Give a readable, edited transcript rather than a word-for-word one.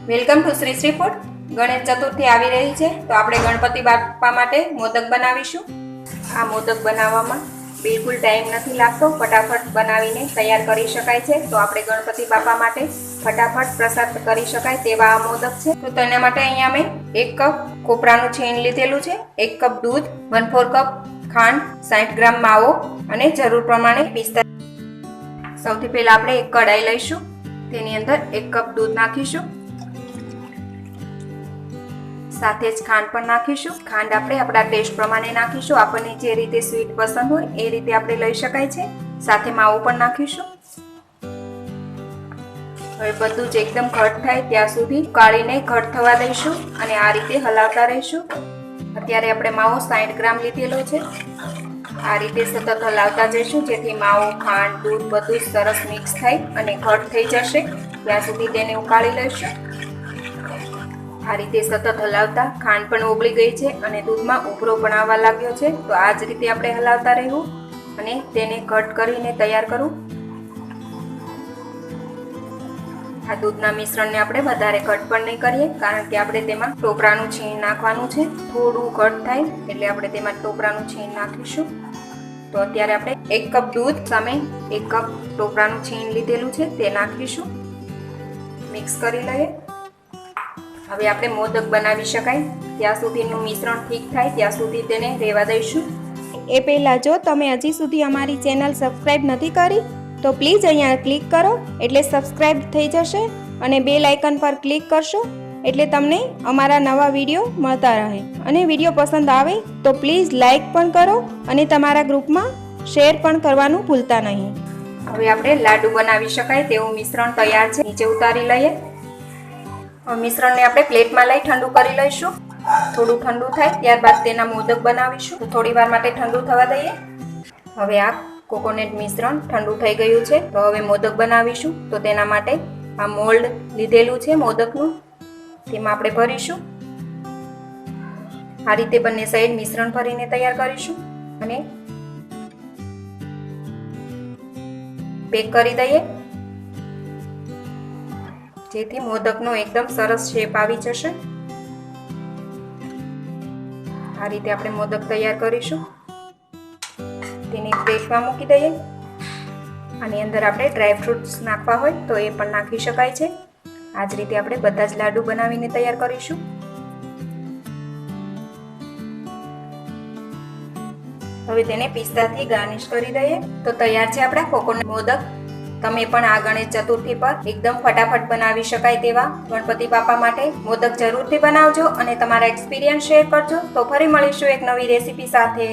Welcome to Shri Shri food. Ganesh Chaturthi આવી રહી છે તો આપણે ગણપતિ બાપા માટે મોદક બનાવીશું. આ મોદક બનાવવામાં બિલકુલ ટાઈમ નથી લાગતો, ફટાફટ બનાવીને તૈયાર કરી શકાય છે. તો આપણે ગણપતિ બાપા માટે ફટાફટ પ્રસાદ કરી શકાય તેવા આ મોદક છે. તો તેના માટે અહીંયા મેં 1 કપ કોપરાનું છીણ લીધેલું છે, 1 કપ દૂધ, 1/4 કપ ખાંડ, 60 ગ્રામ માવો અને જરૂર પ્રમાણે પિસ્તા. સૌથી પહેલા આપણે એક કઢાઈ લઈશું, તેની અંદર 1 કપ દૂધ નાખીશું, સાથે જ ખાંડ પણ નાખીશું. ખાંડ આપણે આપણા ટેસ્ટ પ્રમાણે નાખીશું, આપણને જે રીતે સ્વીટ પસંદ હોય એ રીતે આપણે લઈ શકાય છે. સાથે માવો પણ નાખીશું. હવે બધું જ એકદમ ઘટ થાય ત્યાં સુધી ઉકાળીને ઘટ થવા દઈશું અને આ રીતે હલાવતા રહીશું. અત્યારે આપણે માવો 60 ગ્રામ લીધેલો છે. આ રીતે સતત હલાવતા જઈશું જેથી માવો, ખાંડ, દૂધ બધું જ સરસ મિક્સ થાય અને ઘટ થઈ જશે ત્યાં સુધી તેને ઉકાળી લઈશું. આ રીતે સતત હલાવતા ખાંડ પણ ઓગળી ગઈ છે અને દૂધમાં ઉભરો પણ આવવા લાગ્યો છે. તો આ જ રીતે આપણે હલાવતા રહેવું અને તેને ઘટ કરીને તૈયાર કરવું. આ દૂધના મિશ્રણને આપણે વધારે ઘટ પણ નહીં કરીએ, કારણ કે આપણે તેમાં ટોપરાનું છીણ નાખવાનું છે. થોડું ઘટ થાય એટલે આપણે તેમાં ટોપરાનું છીણ નાખીશું. તો અત્યારે આપણે 1 કપ દૂધ સામે 1 કપ ટોપરાનું છીણ લીધેલું છે તે નાખીશું. મિક્સ કરી લઈએ. હવે આપણે મોદક બનાવી શકાય ત્યાં સુધીનું મિશ્રણ ઠીક થાય ત્યાં સુધી તેને રહેવા દઈશું. એ પહેલાં જો તમે હજી સુધી અમારી ચેનલ સબસ્ક્રાઈબ નથી કરી તો પ્લીઝ અહીંયા ક્લિક કરો એટલે સબસ્ક્રાઈબ થઈ જશે અને બેલ આઇકન પર ક્લિક કરશો એટલે તમને અમારા નવા વિડીયો મળતા રહે. અને વિડીયો પસંદ આવે તો પ્લીઝ લાઈક પણ કરો અને તમારા ગ્રુપમાં શેર પણ કરવાનું ભૂલતા નહીં. હવે આપણે લાડુ બનાવી શકાય તેવું મિશ્રણ તૈયાર છે, નીચે ઉતારી લઈએ. મિશ્રણને આપણે પ્લેટમાં લઈ ઠંડુ કરી લઈશું. થોડું ઠંડુ થાય ત્યારબાદ તેના મોદક બનાવીશું. તો થોડી વાર માટે ઠંડુ થવા દઈએ. હવે આ કોકોનટ મિશ્રણ ઠંડુ થઈ ગયું છે તો હવે મોદક બનાવીશું. તો તેના માટે આ મોલ્ડ લીધેલું છે મોદકનું, તેમાં આપણે ભરીશું. આ રીતે બંને સાઈડ મિશ્રણ ભરીને તૈયાર કરીશું અને પેક કરી દઈએ જેથી મોદકનો એકદમ સરસ શેપ આવી જશે. આ રીતે આપણે મોદક તૈયાર કરીશું. તેને પ્લેટમાં મૂકી દઈએ. આની અંદર આપણે ડ્રાય ફ્રૂટ્સ નાખવા હોય તો એ પણ નાખી શકાય છે. આ જ રીતે આપણે બધા જ લાડુ બનાવીને તૈયાર કરીશું. હવે તેને પિસ્તાથી ગાર્નિશ કરી દઈએ. તો તૈયાર છે આપણા કોકોનટ મોદક. તમે પણ આ ગણેશ ચતુર્થી પર એકદમ ફટાફટ બનાવી શકાય તેવા ગણપતિ બાપા માટે મોદક જરૂરથી બનાવજો અને તમારા એક્સપિરિયન્સ શેર કરજો. તો ફરી મળીશું એક નવી રેસીપી સાથે.